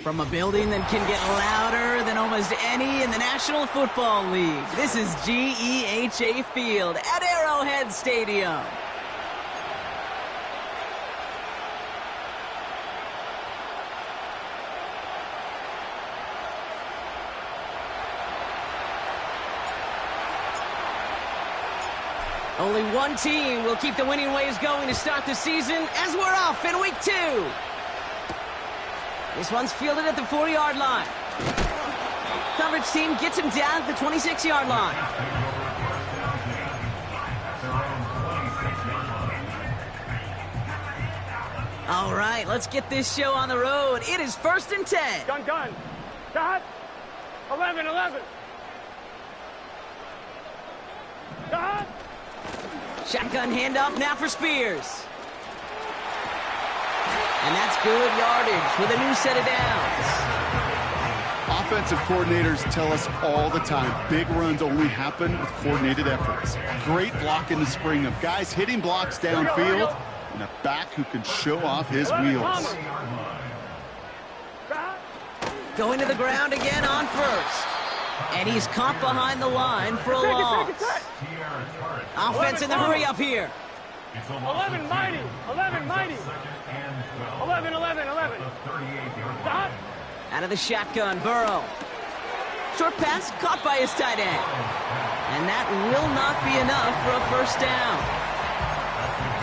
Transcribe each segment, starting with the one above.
From a building that can get louder than almost any in the National Football League, this is GEHA Field at Arrowhead Stadium. Only one team will keep the winning ways going to start the season as we're off in week 2. This one's fielded at the 40-yard line. Coverage team gets him down at the 26-yard line. All right, let's get this show on the road. It is 1st and 10. Gun. Dot. 11. Dot. Shotgun handoff now for Spears. And that's good yardage with a new set of downs. Offensive coordinators tell us all the time, big runs only happen with coordinated efforts. Great block in the spring of guys hitting blocks downfield and a back who can show off his wheels. Going to the ground again on first. And he's caught behind the line for a loss. Offense in the hurry up here. 11 mighty. 11. Stop. Out of the shotgun, Burrow. Short pass caught by his tight end. And that will not be enough for a first down.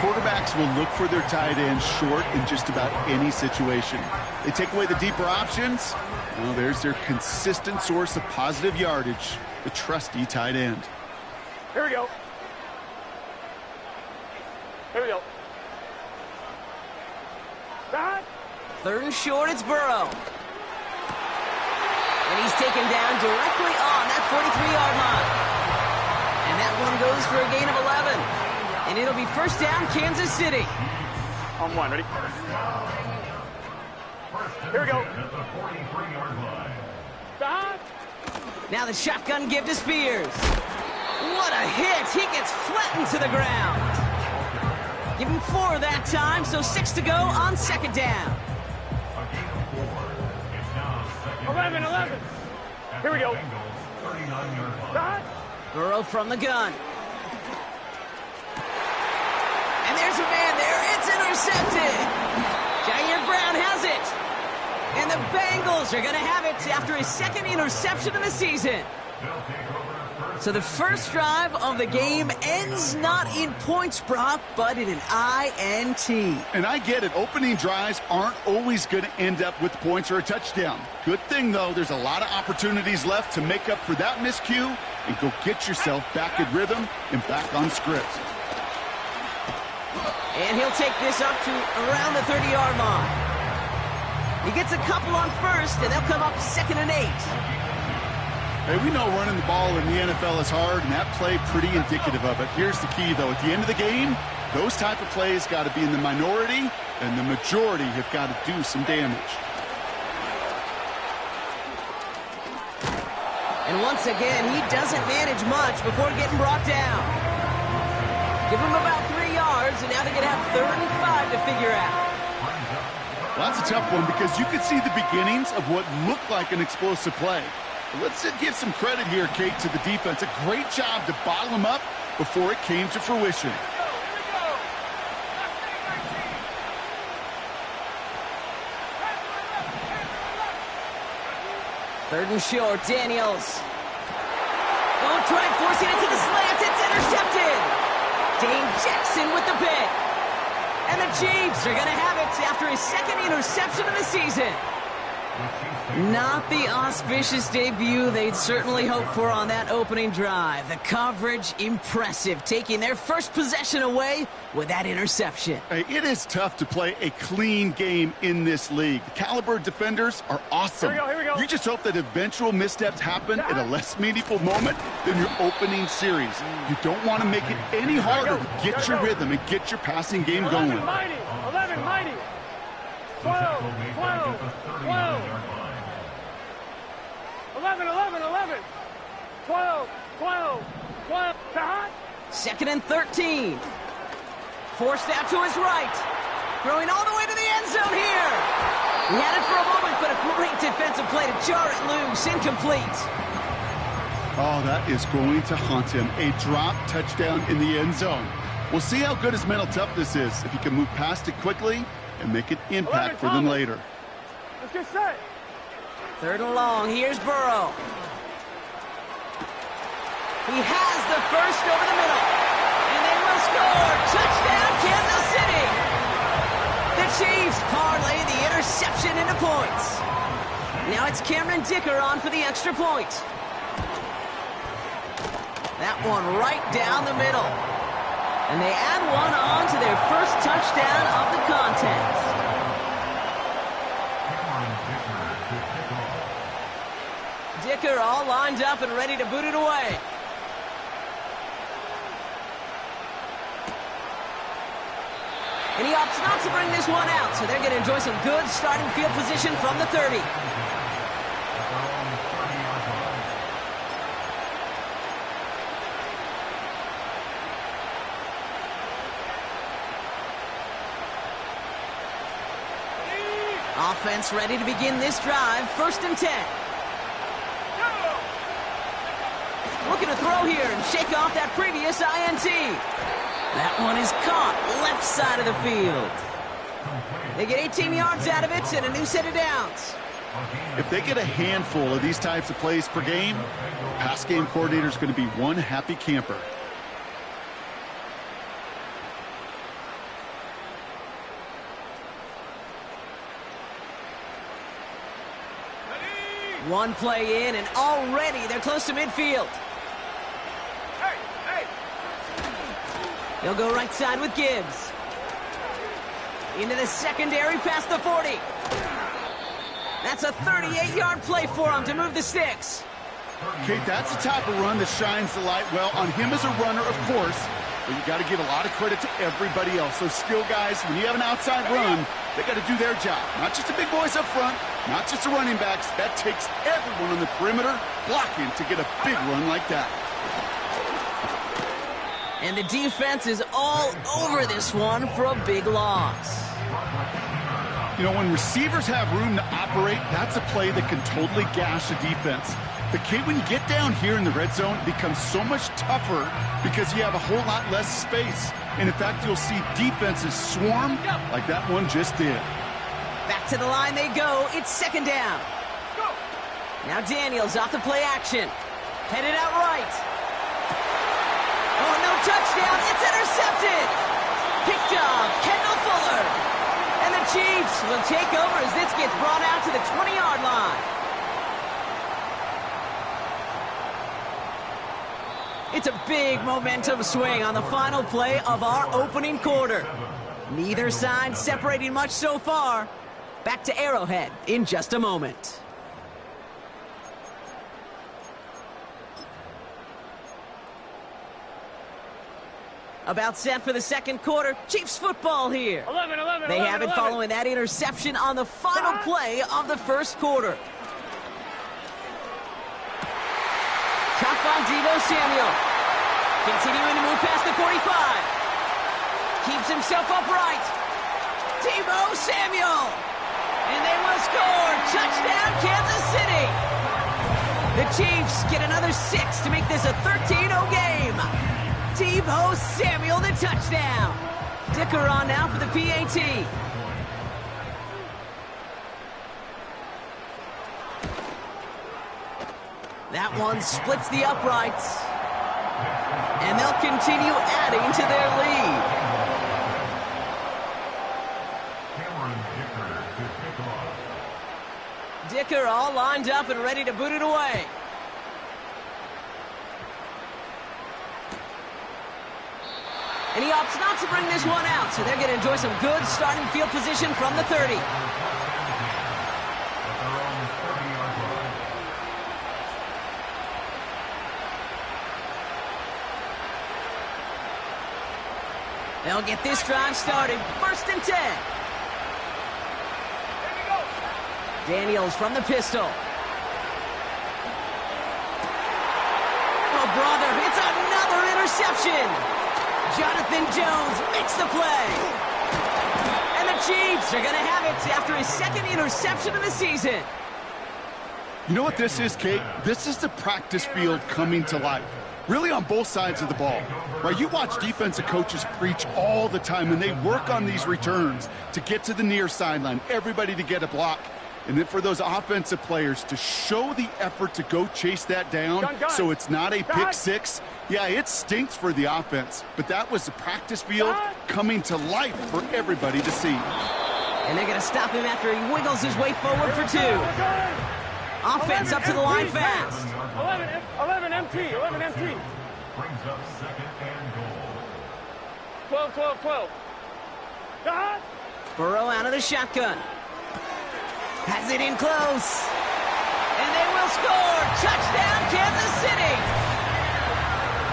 Quarterbacks will look for their tight end short in just about any situation. They take away the deeper options. Well, there's their consistent source of positive yardage, the trusty tight end. Here we go. Stop. 3rd and short, it's Burrow. And he's taken down directly on that 43-yard line. And that one goes for a gain of 11. And it'll be first down, Kansas City. On one, ready? Here we go. Stop. Now the shotgun give to Spears. What a hit. He gets flattened to the ground. Give him 4 that time, so 6 to go on 2nd down. 11. Here we go. Stop. Burrow from the gun. And there's a man there. It's intercepted. Jair Brown has it. And the Bengals are going to have it after his 2nd interception of the season. So the first drive of the game ends not in points, Brock, but in an INT. And I get it. Opening drives aren't always going to end up with points or a touchdown. Good thing, though, there's a lot of opportunities left to make up for that miscue and go get yourself back in rhythm and back on script. And he'll take this up to around the 30-yard line. He gets a couple on first, and they'll come up 2nd and 8. Hey, we know running the ball in the NFL is hard, and that play pretty indicative of it. Here's the key, though. At the end of the game, those type of plays got to be in the minority, and the majority have got to do some damage. And once again, he doesn't manage much before getting brought down. Give him about 3 yards, and now they're going to have 3rd and 5 to figure out. Well, that's a tough one because you could see the beginnings of what looked like an explosive play. Let's give some credit here, Kate, to the defense. A great job to bottle him up before it came to fruition. 3rd and short, Daniels. Oh, try forcing it to the slant. It's intercepted. Dane Jackson with the pick. And the Chiefs are going to have it after his 2nd interception of the season. Not the auspicious debut they'd certainly hoped for on that opening drive. The coverage, impressive, taking their first possession away with that interception. Hey, it is tough to play a clean game in this league. The caliber defenders are awesome. Here we go. You just hope that eventual missteps happen at a less meaningful moment than your opening series. You don't want to make it any harder to get your rhythm and get your passing game going. 11 mighty. 12. 11. 12. 2nd and 13. Forced out to his right. Throwing all the way to the end end zone here. He had it for a moment, but a great defensive play to jar it loose. Incomplete. Oh, that is going to haunt him. A drop touchdown in the end zone. We'll see how good his mental toughness is if he can move past it quickly and make an impact for them later. Let's get set. 3rd and long. Here's Burrow. He has the first over the middle. And they will score. Touchdown, Kansas City. The Chiefs parlay the interception into points. Now it's Cameron Dicker on for the extra point. That one right down the middle. And they add one on to their first touchdown of the contest. Dicker all lined up and ready to boot it away. And he opts not to bring this one out, so they're going to enjoy some good starting field position from the 30. Offense ready to begin this drive. 1st and 10. Looking to throw here and shake off that previous INT. That one is caught left side of the field. They get 18 yards out of it and a new set of downs. If they get a handful of these types of plays per game, pass game coordinator is going to be one happy camper. One play in, and already they're close to midfield. He'll go right side with Gibbs. Into the secondary past the 40. That's a 38-yard play for him to move the sticks. Okay, that's the type of run that shines the light well on him as a runner, of course, but you got to give a lot of credit to everybody else. Those skill guys, when you have an outside run, they got to do their job. Not just the big boys up front, not just the running backs. That takes everyone on the perimeter blocking to get a big run like that. And the defense is all over this one for a big loss. You know, when receivers have room to operate, that's a play that can totally gash a defense. The kid, when you get down here in the red zone, it becomes so much tougher because you have a whole lot less space. And in fact, you'll see defenses swarm like that one just did. Back to the line they go. It's 2nd down. Now Daniels off the play action. Headed out right. Oh, no touchdown. It's intercepted. Picked off Kendall Fuller. And the Chiefs will take over as this gets brought out to the 20-yard line. It's a big momentum swing on the final play of our opening quarter. Neither side separating much so far. Back to Arrowhead in just a moment. About set for the 2nd quarter. Chiefs football here. 11. They have it following that interception on the final play of the 1st quarter. Tough on Deebo Samuel. Continuing to move past the 45. Keeps himself upright. Deebo Samuel. And they will score. Touchdown, Kansas City. The Chiefs get another 6 to make this a 13-0 game. Deebo Samuel, the touchdown. Dicker on now for the PAT. That one splits the uprights. And they'll continue adding to their lead. Dicker all lined up and ready to boot it away. And he opts not to bring this one out, so they're going to enjoy some good starting field position from the 30. They'll get this drive started. 1st and 10. Daniels from the pistol. Oh, brother, it's another interception. Jonathan Jones makes the play. And the Chiefs Chiefs are going to have it after his second interception of the season. You know what this is, Kate? This is the practice field coming to life. Really on both sides of the ball. Right? You watch defensive coaches preach all the time, and they work on these returns to get to the near sideline, everybody to get a block. And then for those offensive players to show the effort to go chase that down so it's not a pick six. Yeah, it stinks for the offense, but that was the practice field coming to life for everybody to see. And they're going to stop him after he wiggles his way forward for 2. Offense up to the line fast. 11 MT. Brings up second and goal. 12. Burrow out of the shotgun. Has it in close. And they will score. Touchdown, Kansas City.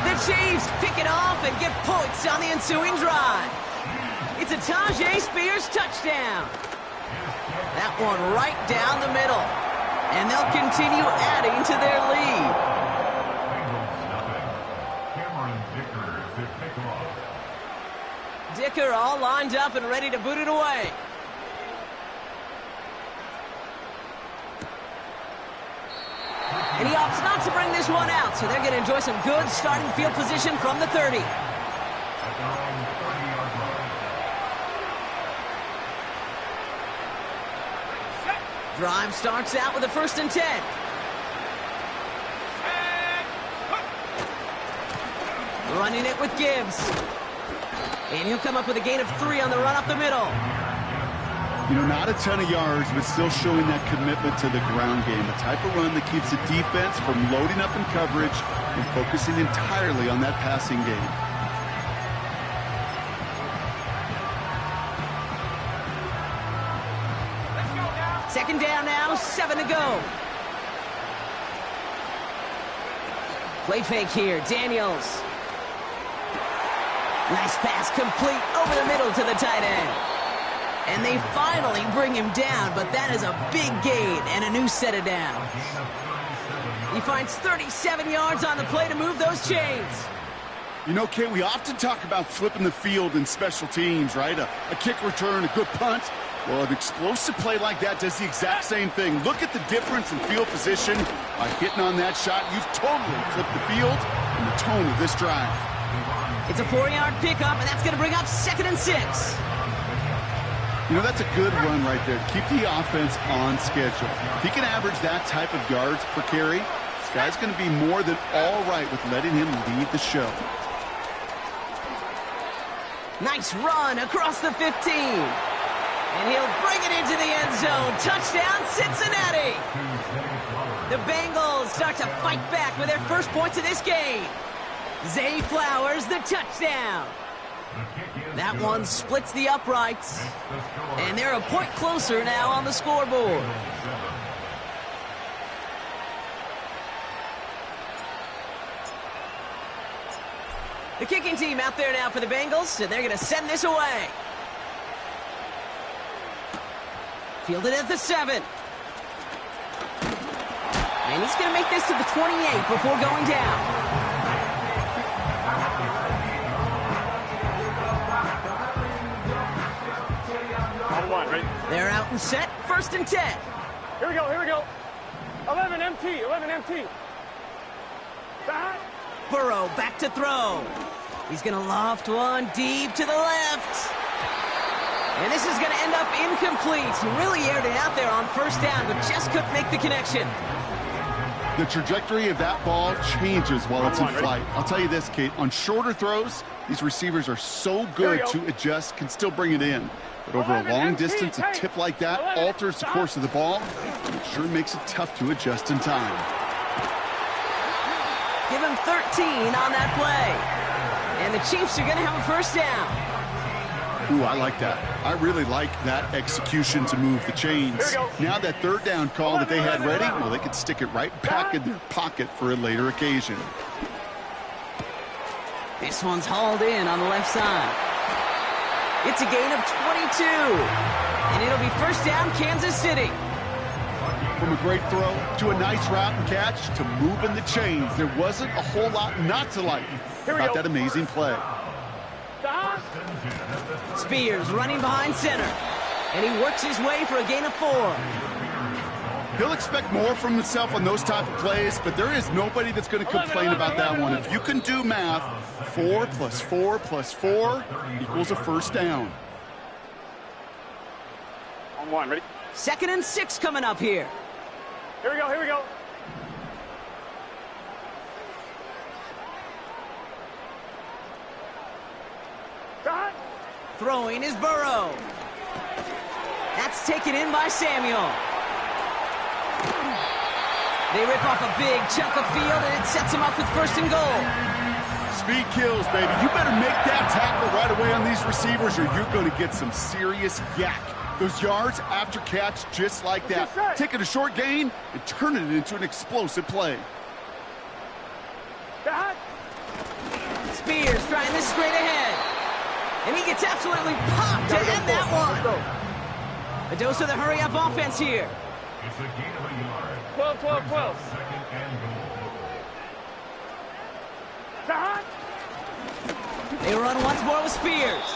The Chiefs pick it off and get points on the ensuing drive. It's a Tajay Spears touchdown. That one right down the middle. And they'll continue adding to their lead. Dicker all lined up and ready to boot it away. And he opts not to bring this one out, so they're going to enjoy some good starting field position from the 30. Drive starts out with a 1st and 10. Running it with Gibbs. And he'll come up with a gain of 3 on the run up the middle. You know, not a ton of yards, but still showing that commitment to the ground game. The type of run that keeps the defense from loading up in coverage and focusing entirely on that passing game. Second down now, 7 to go. Play fake here, Daniels. Nice pass complete over the middle to the tight end. And they finally bring him down, but that is a big gain and a new set of downs. He finds 37 yards on the play to move those chains. You know, Kate, we often talk about flipping the field in special teams, right? A kick return, a good punt. Well, an explosive play like that does the exact same thing. Look at the difference in field position. By hitting on that shot, you've totally flipped the field and the tone of this drive. It's a 4-yard pickup, and that's going to bring up 2nd and 6. You know, that's a good run right there. Keep the offense on schedule. If he can average that type of yards per carry, this guy's going to be more than all right with letting him lead the show. Nice run across the 15. And he'll bring it into the end zone. Touchdown, Cincinnati. The Bengals start to fight back with their first points of this game. Zay Flowers, the touchdown. That one splits the uprights. And they're a point closer now on the scoreboard. The kicking team out there now for the Bengals, and they're going to send this away. Fielded at the 7. And he's going to make this to the 28 before going down. They're out and set. 1st and 10. Here we go. 11 MT. Burrow back to throw. He's going to loft one deep to the left. And this is going to end up incomplete. He really aired it out there on 1st down, but just couldn't make the connection. The trajectory of that ball changes while it's in flight. I'll tell you this, Kate, on shorter throws, these receivers are so good to adjust, can still bring it in. But over a long distance, a tip like that alters the course of the ball. It sure makes it tough to adjust in time. Give him 13 on that play. And the Chiefs are going to have a 1st down. Ooh, I like that. I really like that execution to move the chains. Now that 3rd down call that they had ready, well, they could stick it right back in their pocket for a later occasion. This one's hauled in on the left side. It's a gain of 22. And it'll be 1st down, Kansas City. From a great throw to a nice route and catch to moving the chains, there wasn't a whole lot not to like about that amazing play. Spears running behind center. And he works his way for a gain of 4. He'll expect more from himself on those type of plays, but there is nobody that's going to complain about that one. If you can do math, 4 + 4 + 4 equals a first down. On 1, ready? 2nd and 6 coming up here. Here we go, here we go. Got. Throwing is Burrow. That's taken in by Samuel. They rip off a big chunk of field, and it sets them up with 1st and goal. Speed kills, baby. You better make that tackle right away on these receivers, or you're going to get some serious yak. Those yards after catch, just like that. Taking a short gain and turning it into an explosive play. Got. Spears trying this straight ahead. And he gets absolutely popped to end that one. A dose of the hurry-up offense here. It's a gain of a yard. 12, 12, 12. 2nd and goal. Got. They run once more with Spears.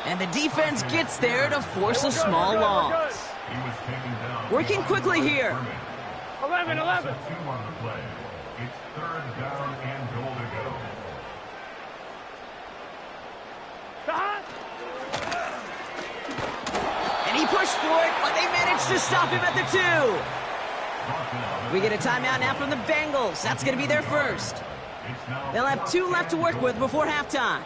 And the defense gets there to force a small loss. He was taken down. Working quickly here. 11, 11. 2 on the play. It's 3rd down and goal to go. Got. And he pushed for it, but they managed to stop him at the 2. We get a timeout now from the Bengals. That's going to be their first. They'll have 2 left to work with before halftime.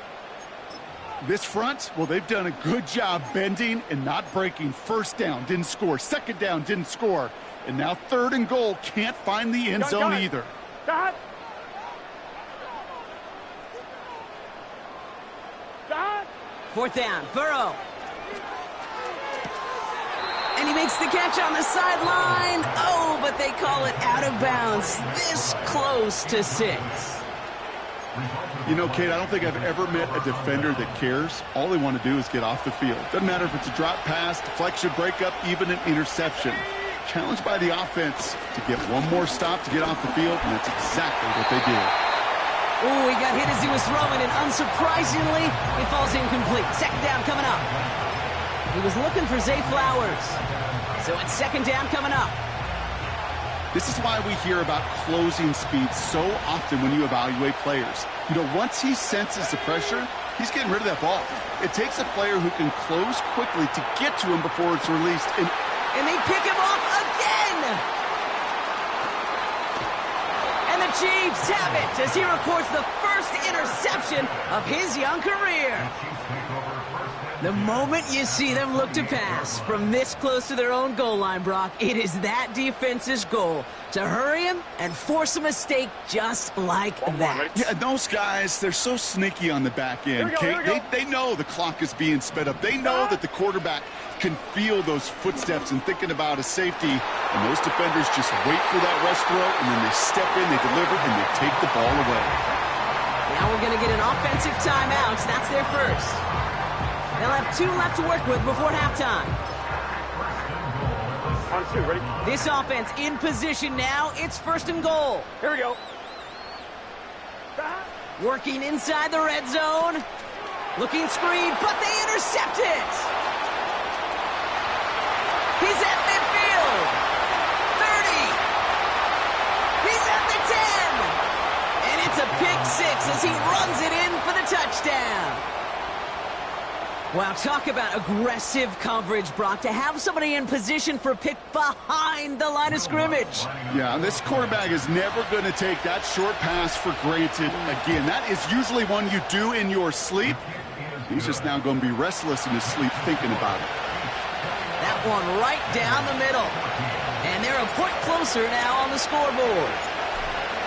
This front, well, they've done a good job bending and not breaking. 1st down, didn't score. 2nd down, didn't score. And now 3rd and goal, can't find the end zone either. Got. Got. 4th down, Burrow. And he makes the catch on the sideline. Oh, but they call it out of bounds. This close to 6. You know, Kate, I don't think I've ever met a defender that cares. All they want to do is get off the field. Doesn't matter if it's a drop pass, deflection, breakup, even an interception. Challenged by the offense to get one more stop to get off the field, and that's exactly what they did. Oh, he got hit as he was throwing, and unsurprisingly, it falls incomplete. 2nd down coming up. He was looking for Zay Flowers. So it's 2nd down coming up. This is why we hear about closing speed so often when you evaluate players. You know, once he senses the pressure, he's getting rid of that ball. It takes a player who can close quickly to get to him before it's released. And they pick him off again! And the Chiefs have it as he records the first interception of his young career. The moment you see them look to pass from this close to their own goal line, Brock, it is that defense's goal to hurry him and force a mistake just like that. Yeah, those guys, they're so sneaky on the back end. They know the clock is being sped up. They know that the quarterback can feel those footsteps and thinking about a safety. And those defenders just wait for that rush throw, and then they step in, they deliver, and they take the ball away. Now we're going to get an offensive timeout. That's their first. They'll have 2 left to work with before halftime. On 2, ready? This offense in position now. It's 1st and goal. Here we go. Working inside the red zone. Looking screen, but they intercept it. He's at midfield. 30. He's at the 10. And it's a pick 6 as he runs it in for the touchdown. Wow, talk about aggressive coverage, Brock. To have somebody in position for a pick behind the line of scrimmage. Yeah, this quarterback is never going to take that short pass for granted again. That is usually one you do in your sleep. He's just now going to be restless in his sleep thinking about it. That one right down the middle. And they're a point closer now on the scoreboard.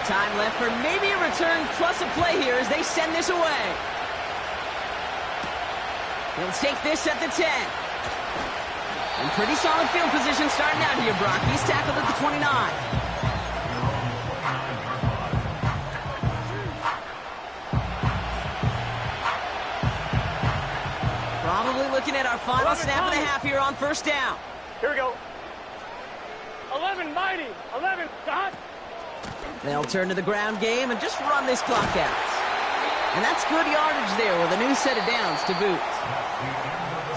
Time left for maybe a return plus a play here as they send this away. He'll take this at the 10. And pretty solid field position starting out here, Brock. He's tackled at the 29. Probably looking at our final snap of the half here on 1st down. Here we go. 11, mighty. 11, got. They'll turn to the ground game and just run this clock out. And that's good yardage there with a new set of downs to boot.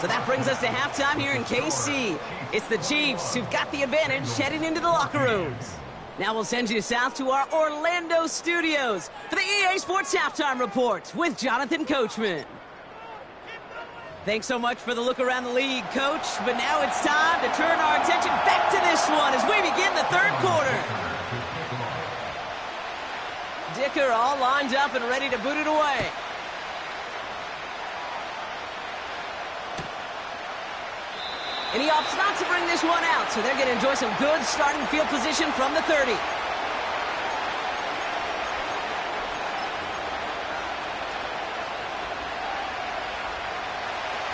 So that brings us to halftime here in KC. It's the Chiefs who've got the advantage heading into the locker rooms. Now we'll send you south to our Orlando studios for the EA Sports Halftime Report with Jonathan Coachman. Thanks so much for the look around the league, Coach. But now it's time to turn our attention back to this one as we begin the third quarter. Dicker all lined up and ready to boot it away. And he opts not to bring this one out, so they're going to enjoy some good starting field position from the 30.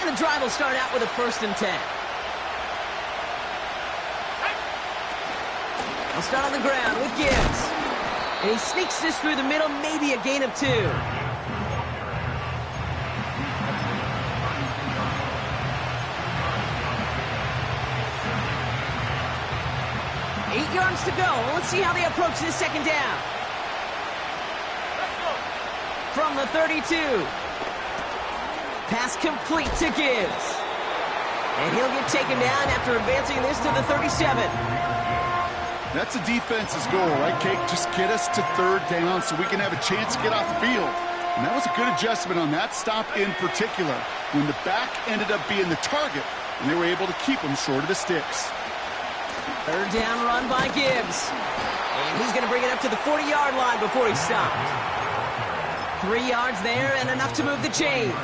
And the drive will start out with a 1st and 10. They'll start on the ground with Gibbs. And he sneaks this through the middle, maybe a gain of 2. 8 yards to go. Let's see how they approach this second down. From the 32. Pass complete to Gibbs. And he'll get taken down after advancing this to the 37. That's a defense's goal, right, Kate? Just get us to 3rd down so we can have a chance to get off the field. And that was a good adjustment on that stop in particular, when the back ended up being the target, and they were able to keep him short of the sticks. 3rd down run by Gibbs. And he's going to bring it up to the 40-yard line before he stopped. 3 yards there and enough to move the chains.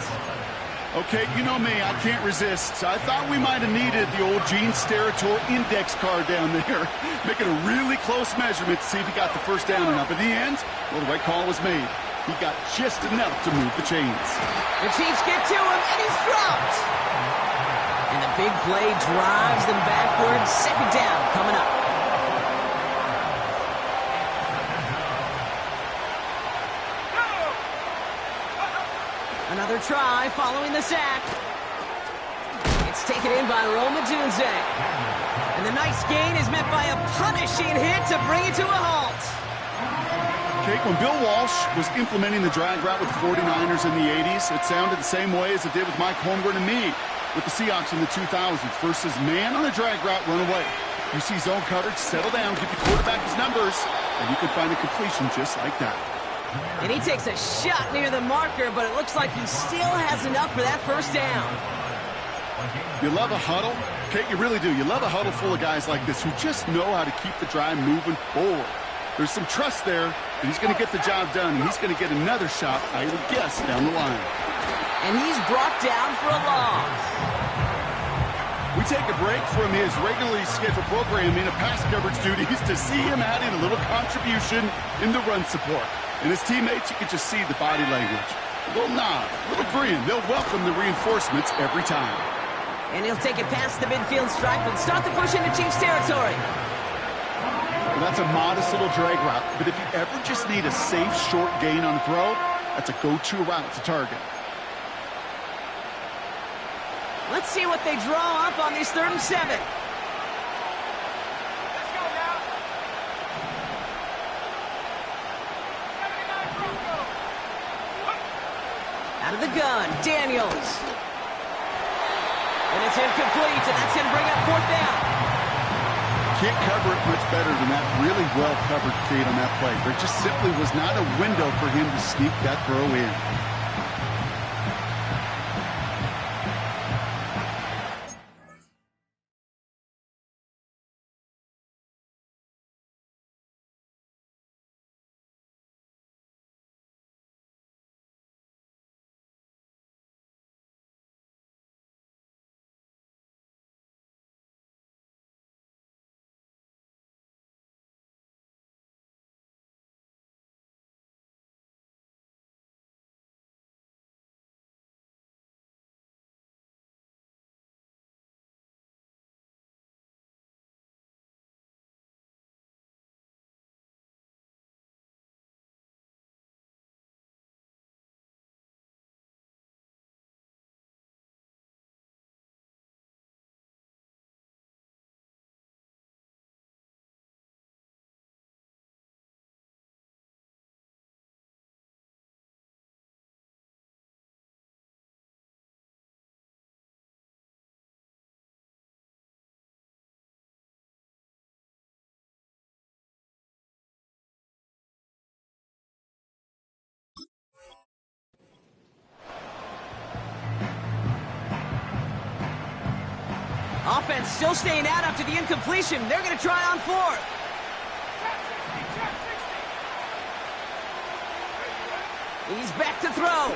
Okay, you know me, I can't resist. I thought we might have needed the old Gene Steratore index card down there, making a really close measurement to see if he got the 1st down enough. In the end, well, the right call was made. He got just enough to move the chains. The Chiefs get to him, and he's dropped. And the big play drives them backwards. 2nd down coming up. Another try following the sack. It's taken in by Roma Dunze. And the nice gain is met by a punishing hit to bring it to a halt. Kate, when Bill Walsh was implementing the drag route with the 49ers in the 80s, it sounded the same way as it did with Mike Holmgren and me with the Seahawks in the 2000s. Versus man on the drag route, run away. You see zone coverage, settle down, give the quarterback his numbers, and you can find a completion just like that. And he takes a shot near the marker, but it looks like he still has enough for that 1st down. You love a huddle? Kate, you really do. You love a huddle full of guys like this who just know how to keep the drive moving forward. There's some trust there, and he's going to get the job done, and he's going to get another shot, I would guess, down the line. And he's brought down for a loss. We take a break from his regularly scheduled programming of pass coverage duties to see him adding a little contribution in the run support. And his teammates, you can just see the body language. A little nod, a little grin. They'll welcome the reinforcements every time. And he'll take it past the midfield stripe and start the push into Chiefs territory. Well, that's a modest little drag route. But if you ever just need a safe, short gain on the throw, that's a go-to route to target. Let's see what they draw up on this 3rd and 7. Out of the gun, Daniels. And it's incomplete, and that's going to bring up 4th down. Can't cover it much better than that really well-covered Kate on that play. There just simply was not a window for him to sneak that throw in. Offense still staying out after the incompletion. They're going to try on fourth. He's back to throw.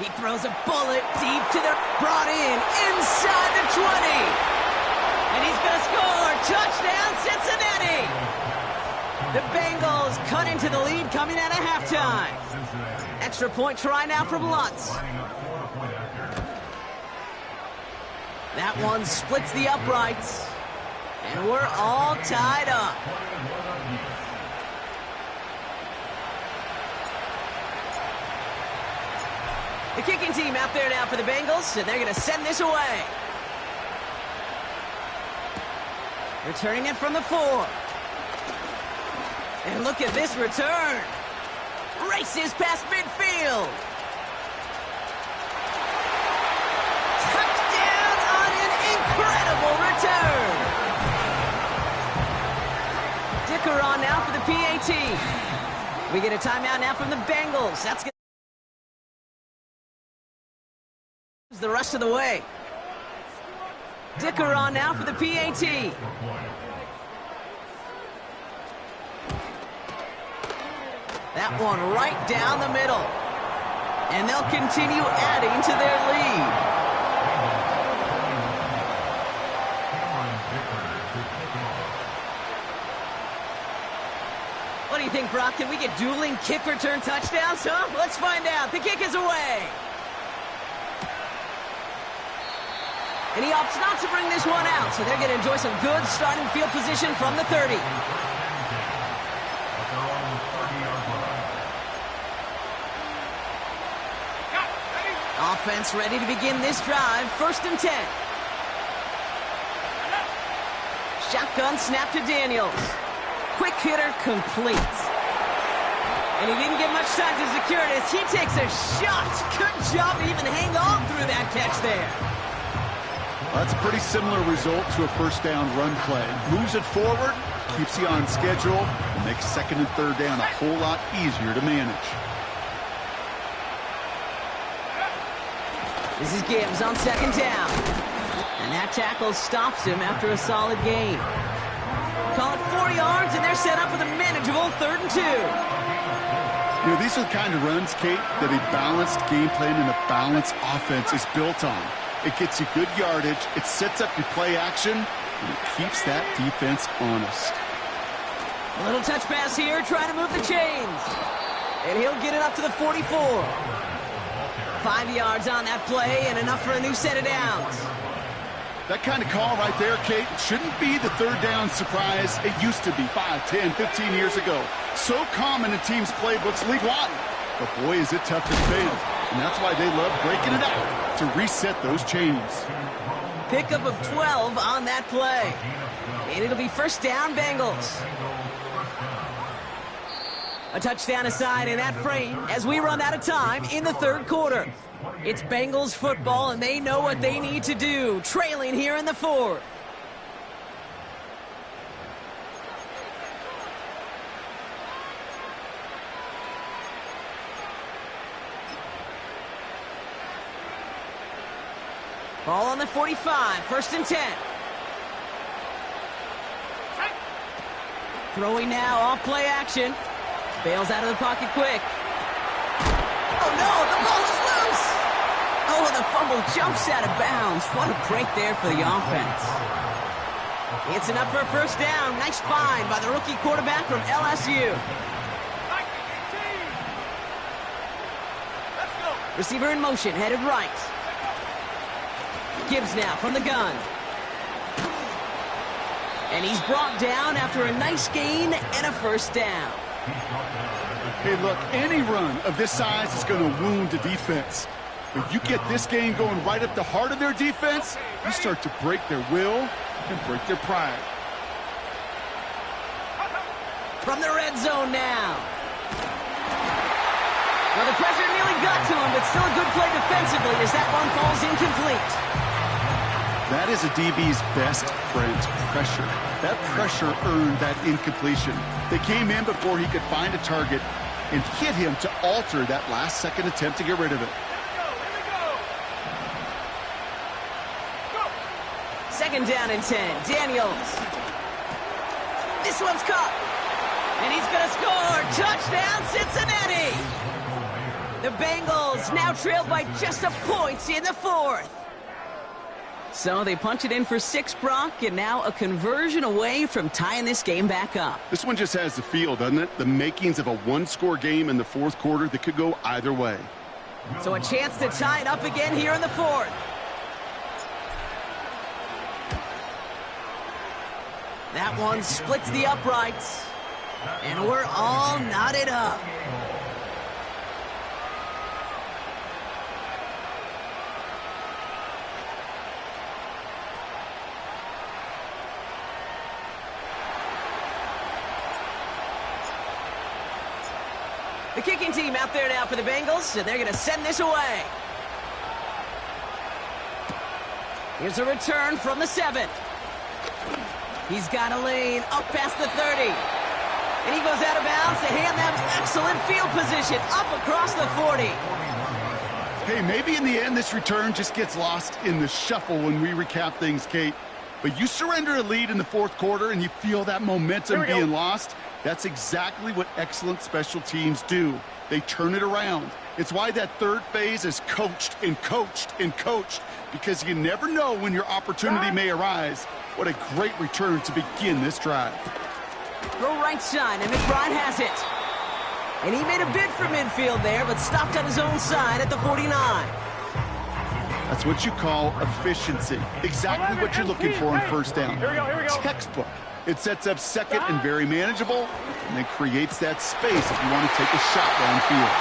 He throws a bullet deep to the... Brought in inside the 20. And he's going to score. Touchdown, Cincinnati. The Bengals cut into the lead coming out of halftime. Extra point try now from Lutz. That one splits the uprights. And we're all tied up. The kicking team out there now for the Bengals, and they're going to send this away. Returning it from the 4. And look at this return. Races past midfield. Touchdown on an incredible return. Dicker on now for the PAT. We get a timeout now from the Bengals. That's good. The rest of the way. Dicker on now for the PAT. That one right down the middle. And they'll continue adding to their lead. What do you think, Brock? Can we get dueling kick return touchdowns, huh? Let's find out. The kick is away. And he opts not to bring this one out, so they're going to enjoy some good starting field position from the 30. Offense ready to begin this drive. 1st and 10. Shotgun snap to Daniels. Quick hitter complete. And he didn't get much time to secure it as he takes a shot. Good job to even hang on through that catch there. That's a pretty similar result to a first down run play. Moves it forward, keeps you on schedule, and makes 2nd and 3rd down a whole lot easier to manage. This is Gibbs on 2nd down. And that tackle stops him after a solid gain. Call it 4 yards, and they're set up with a manageable 3rd and 2. You know, these are the kind of runs, Kate, that a balanced game plan and a balanced offense is built on. It gets you good yardage, it sets up your play action, and it keeps that defense honest. A little touch pass here, trying to move the chains. And he'll get it up to the 44. 5 yards on that play, and enough for a new set of downs. That kind of call right there, Kate, shouldn't be the 3rd down surprise it used to be 5, 10, 15 years ago. So common in teams' playbooks league-wide. But boy, is it tough to defend. And that's why they love breaking it out to reset those chains. Pickup of 12 on that play. And it'll be 1st down, Bengals. A touchdown aside in that frame as we run out of time in the 3rd quarter. It's Bengals football, and they know what they need to do, trailing here in the 4th. Ball on the 45, 1st and 10. Throwing now, off play action. Bails out of the pocket quick. Oh no, the ball is loose! Oh, the fumble jumps out of bounds. What a break there for the offense. It's enough for a 1st down. Nice find by the rookie quarterback from LSU. Receiver in motion, headed right. Gibbs now from the gun. And he's brought down after a nice gain and a 1st down. Hey, look, any run of this size is going to wound the defense. But you get this game going right up the heart of their defense, you start to break their will and break their pride. From the red zone now. Well, the pressure nearly got to him, but still a good play defensively as that one falls incomplete. That is a DB's best friend, pressure. That pressure earned that incompletion. They came in before he could find a target and hit him to alter that last-second attempt to get rid of it. second down and 10. Daniels. This one's caught. And he's going to score. Touchdown, Cincinnati. The Bengals now trail by just a point in the fourth. So they punch it in for 6, Brock, and now a conversion away from tying this game back up. This one just has the feel, doesn't it? The makings of a one-score game in the fourth quarter that could go either way. So a chance to tie it up again here in the fourth. That one splits the uprights. And we're all knotted up. The kicking team out there now for the Bengals, and they're going to send this away. Here's a return from the 7. He's got a lane up past the 30. And he goes out of bounds to hand them excellent field position up across the 40. Hey, maybe in the end this return just gets lost in the shuffle when we recap things, Kate. But you surrender a lead in the fourth quarter and you feel that momentum being lost. That's exactly what excellent special teams do. They turn it around. It's why that third phase is coached and coached and coached, because you never know when your opportunity may arise. What a great return to begin this drive. Throw right side, and McBride has it. And he made a bid for midfield there, but stopped on his own side at the 49. That's what you call efficiency. Exactly what you're looking for on first down. Here we go. Textbook. It sets up second and very manageable, and then creates that space if you want to take a shot downfield.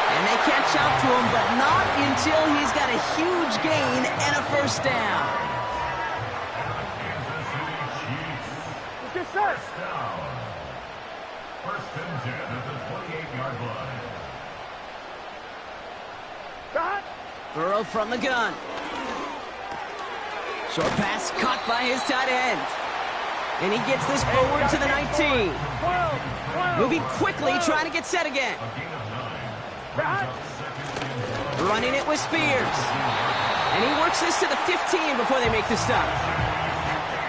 And they catch up to him, but not until he's got a huge gain and a first down. Get set. First and 10 at the 28-yard line. Stop. Burrow from the gun. Short pass caught by his tight end. And he gets this forward to the 19. 12. Moving quickly, trying to get set again. Running it with Spears. And he works this to the 15 before they make the stop.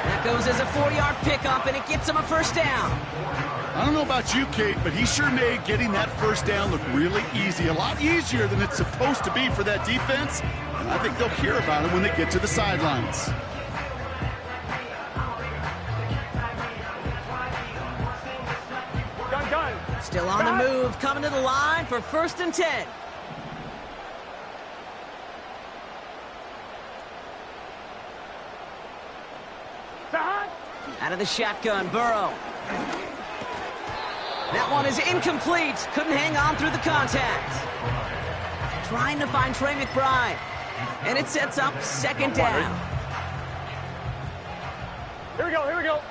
That goes as a 4-yard pickup, and it gets him a first down. I don't know about you, Kate, but he sure made getting that first down look really easy. A lot easier than it's supposed to be for that defense. And I think they'll hear about it when they get to the sidelines. Gun. Still on the move, coming to the line for first and 10. Stop. Out of the shotgun, Burrow. That one is incomplete. Couldn't hang on through the contact. Trying to find Trey McBride. And it sets up second down. Here we go.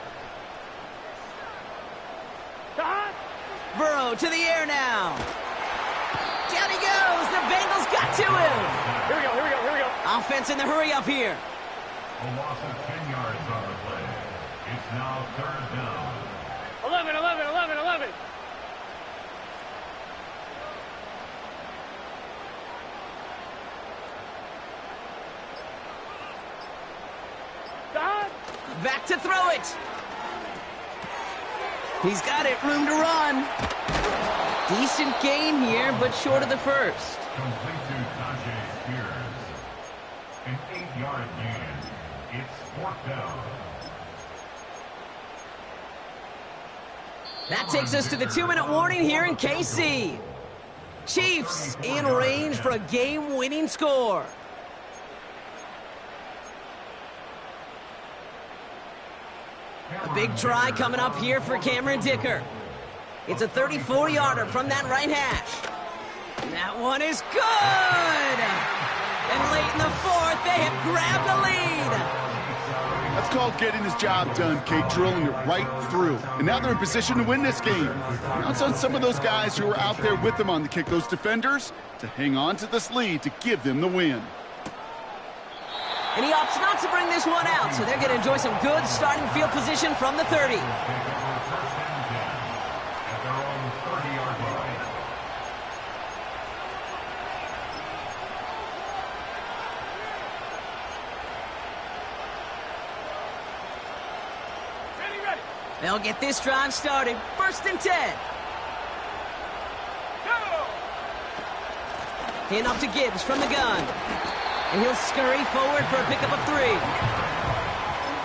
Stop. Burrow to the air now. Down he goes. The Bengals got to him. Here we go. Offense in the hurry up here. A loss of 10 yards on the play. It's now third down. 11. Stop. Back to throw it. He's got it. Room to run. Decent gain here, but short of the first. Complete to Tajay Spears. An 8-yard gain. It's fourth down. That takes us to the 2-minute warning here in KC. Chiefs in range for a game-winning score. A big try coming up here for Cameron Dicker. It's a 34-yarder from that right hash. That one is good! And late in the fourth, they have grabbed the lead. That's called getting his job done, Kate, drilling it right through. And now they're in position to win this game. Now it's on some of those guys who are out there with them on the kick, those defenders, to hang on to this lead to give them the win. And he opts not to bring this one out, so they're going to enjoy some good starting field position from the 30. They'll get this drive started. 1st and 10. Hand off to Gibbs from the gun. And he'll scurry forward for a pickup of 3.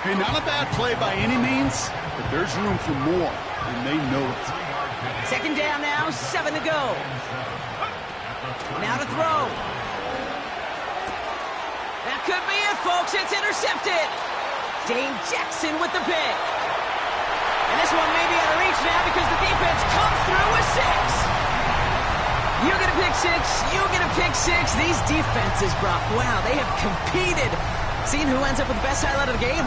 Hey, not a bad play by any means, but there's room for more, and they know it. 2nd down now, 7 to go. Now to throw. That could be it, folks. It's intercepted. Dane Jackson with the pick. And this one may be out of reach now because the defense comes through with 6. You get a pick 6. You get a pick 6. These defenses, Brock, wow, they have competed. Seeing who ends up with the best highlight of the game.